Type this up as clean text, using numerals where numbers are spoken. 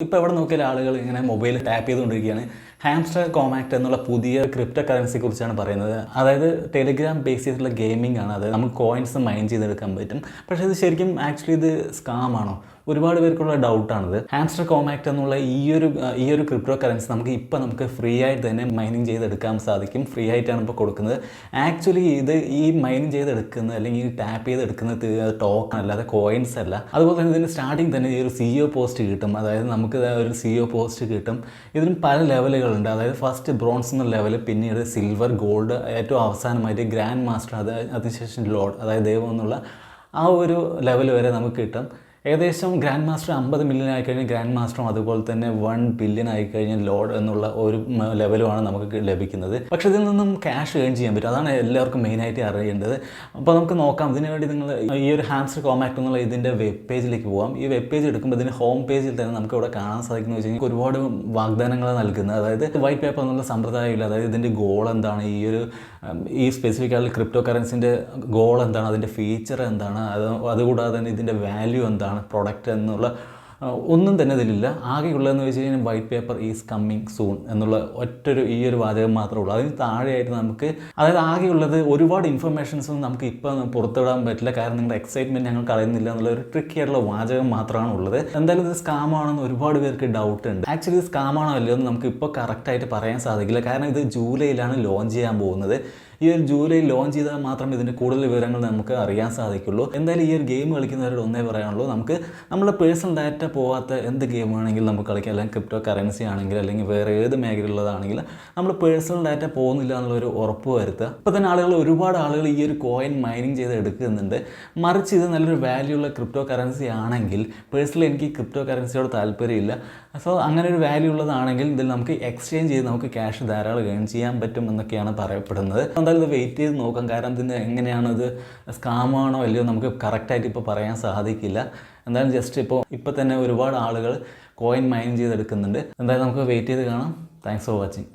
ഇപ്പോൾ എവിടെ നോക്കിയാൽ ആളുകൾ ഇങ്ങനെ മൊബൈൽ ടാപ്പ് ചെയ്തുകൊണ്ടിരിക്കുകയാണ്. ഹാംസ്റ്റർ കോമാക്ട് എന്നുള്ള പുതിയ ക്രിപ്റ്റോ കറൻസിയെ കുറിച്ചാണ് പറയുന്നത്. അതായത് ടെലിഗ്രാം ബേസ് ചെയ്തിട്ടുള്ള ഗെയിമിംഗ് ആണ്. അതായത് നമുക്ക് കോയിൻസ് മൈൻ ചെയ്തെടുക്കാൻ പറ്റും. പക്ഷേ ഇത് ശരിക്കും ആക്ച്വലി ഇത് സ്കാം ആണോ? ഒരുപാട് പേർക്കുള്ള ഡൗട്ടാണിത്. ഹാംസ്റ്റർ കോമാക്ട് എന്നുള്ള ഈ ഒരു ക്രിപ്റ്റോ കറൻസി നമുക്ക് ഫ്രീ ആയിട്ട് തന്നെ മൈനിങ് ചെയ്തെടുക്കാൻ സാധിക്കും. ഫ്രീ ആയിട്ടാണ് ഇപ്പോൾ കൊടുക്കുന്നത്. ആക്ച്വലി ഇത് ഈ മൈനിങ് ചെയ്തെടുക്കുന്നത് അല്ലെങ്കിൽ ഈ ടാപ്പ് ചെയ്തെടുക്കുന്നത് ടോക്കൺ അല്ലാതെ കോയിൻസ് അല്ല. അതുപോലെ തന്നെ ഇതിന് സ്റ്റാർട്ടിങ് തന്നെ ഈ ഒരു CEO പോസ്റ്റ് കിട്ടും. അതായത് നമുക്ക് ഒരു CEO പോസ്റ്റ് കിട്ടും. ഇതിന് പല ലെവലുകളുണ്ട്. അതായത് ഫസ്റ്റ് ബ്രോൺസ് എന്ന ലെവൽ, പിന്നീട് സിൽവർ, ഗോൾഡ്, ഏറ്റവും അവസാനമായിട്ട് ഗ്രാൻഡ് മാസ്റ്റർ, അതിനുശേഷം ലോഡ്, അതായത് ദൈവം എന്നുള്ള ആ ഒരു ലെവൽ വരെ നമുക്ക് കിട്ടും. ഏകദേശം ഗ്രാൻഡ് മാസ്റ്റർ 50 മില്യൺ ആയിക്കഴിഞ്ഞാൽ ഗ്രാൻഡ് മാസ്റ്ററും അതുപോലെ തന്നെ 1 ബില്യൺ ആയിക്കഴിഞ്ഞാൽ ലോഡ് എന്നുള്ള ഒരു ലെവലുമാണ് നമുക്ക് ലഭിക്കുന്നത്. പക്ഷേ ഇതിൽ നിന്നും ക്യാഷ് ഏൺ ചെയ്യാൻ പറ്റും. അതാണ് എല്ലാവർക്കും മെയിനായിട്ട് അറിയേണ്ടത്. അപ്പോൾ നമുക്ക് നോക്കാം. ഇതിനു വേണ്ടി നിങ്ങൾ ഈ ഒരു ഹാംസ്റ്റർ കോമാക്ട് എന്നുള്ള ഇതിൻ്റെ വെബ് പേജിലേക്ക് പോകാം. ഈ വെബ് പേജ് എടുക്കുമ്പോൾ ഇതിന് ഹോം പേജിൽ തന്നെ നമുക്ക് ഇവിടെ കാണാൻ സാധിക്കുന്നത് വെച്ച് കഴിഞ്ഞാൽ ഒരുപാട് വാഗ്ദാനങ്ങൾ നൽകുന്നത്. അതായത് വൈറ്റ് പേപ്പർ എന്നുള്ള സമ്പ്രദായമില്ല. അതായത് ഇതിൻ്റെ ഗോൾ എന്താണ്, ഈ സ്പെസിഫിക് ആയിട്ടുള്ള ക്രിപ്റ്റോ കറൻസിൻ്റെ ഗോൾ എന്താണ്, അതിൻ്റെ ഫീച്ചർ എന്താണ്, അതുകൂടാതെ തന്നെ ഇതിൻ്റെ വാല്യൂ എന്താണ്, പ്രൊഡക്റ്റ് എന്നുള്ള ഒന്നും തന്നെ ഇതിലില്ല. ആകെയുള്ളതെന്ന് വെച്ച് കഴിഞ്ഞാൽ white paper is coming soon എന്നുള്ള ഈ ഒരു വാചകം മാത്രമേ ഉള്ളൂ. അതിന് താഴെയായിട്ട് നമുക്ക്, അതായത് ആകെയുള്ളത് ഒരുപാട് ഇൻഫർമേഷൻസൊന്നും നമുക്ക് ഇപ്പോൾ പുറത്തുവിടാൻ പറ്റില്ല, കാരണം നിങ്ങളുടെ എക്സൈറ്റ്മെൻറ്റ് ഞങ്ങൾ കളയുന്നില്ല എന്നുള്ള ഒരു ട്രിക്കി ആയിട്ടുള്ള വാചകം മാത്രമാണ് ഉള്ളത്. എന്തായാലും ഇത് സ്കാമാണെന്ന് ഒരുപാട് പേർക്ക് ഡൗട്ട് ഉണ്ട്. ആക്ച്വലി ഇത് സ്കാമാണോ അല്ലയോ എന്ന് നമുക്ക് ഇപ്പോൾ കറക്റ്റായിട്ട് പറയാൻ സാധിക്കില്ല, കാരണം ഇത് ജൂലൈയിലാണ് ലോഞ്ച് ചെയ്യാൻ പോകുന്നത്. ഈ ഒരു ജൂലൈ ലോഞ്ച് ചെയ്താൽ മാത്രമേ ഇതിൻ്റെ കൂടുതൽ വിവരങ്ങൾ നമുക്ക് അറിയാൻ സാധിക്കുള്ളൂ. എന്തായാലും ഈ ഒരു ഗെയിം കളിക്കുന്നവരോട് ഒന്നേ പറയാനുള്ളൂ, നമ്മുടെ പേഴ്സണൽ ഡാറ്റ പോകാത്ത എന്ത് ഗെയിം ആണെങ്കിലും നമുക്ക് കളിക്കാം. അല്ലെങ്കിൽ ക്രിപ്റ്റോ കറൻസി ആണെങ്കിൽ അല്ലെങ്കിൽ വേറെ ഏത് മേഖലയുള്ളതാണെങ്കിൽ നമ്മൾ പേഴ്സണൽ ഡാറ്റ പോകുന്നില്ല എന്നുള്ളൊരു ഉറപ്പ് വരുത്തുക. ഇപ്പോൾ തന്നെ ഒരുപാട് ആളുകൾ ഈ ഒരു കോയിൻ മൈനിങ് ചെയ്ത് എടുക്കുന്നുണ്ട്. മറിച്ച് ഇത് നല്ലൊരു വാല്യൂ ഉള്ള ക്രിപ്റ്റോ കറൻസി ആണെങ്കിൽ, പേഴ്സണലി എനിക്ക് ക്രിപ്റ്റോ കറൻസിയോട് താല്പര്യമില്ല. സോ അങ്ങനെ ഒരു വാല്യൂ ഉള്ളതാണെങ്കിൽ ഇതിൽ നമുക്ക് എക്സ്ചേഞ്ച് ചെയ്ത് നമുക്ക് ക്യാഷ് ധാരാളം ഏൺ ചെയ്യാൻ പറ്റും എന്നൊക്കെയാണ് പറയപ്പെടുന്നത്. എന്തായാലും ഇത് വെയിറ്റ് ചെയ്ത് നോക്കാം, കാരണം ഇതിൻ്റെ എങ്ങനെയാണ്, ഇത് സ്കാമാണോ അല്ലയോ നമുക്ക് കറക്റ്റായിട്ട് ഇപ്പോൾ പറയാൻ സാധിക്കില്ല. എന്തായാലും ജസ്റ്റ് ഇപ്പോൾ തന്നെ ഒരുപാട് ആളുകൾ കോയിൻ മൈൻ ചെയ്തെടുക്കുന്നുണ്ട്. എന്തായാലും നമുക്ക് വെയിറ്റ് ചെയ്ത് കാണാം. Thanks for watching.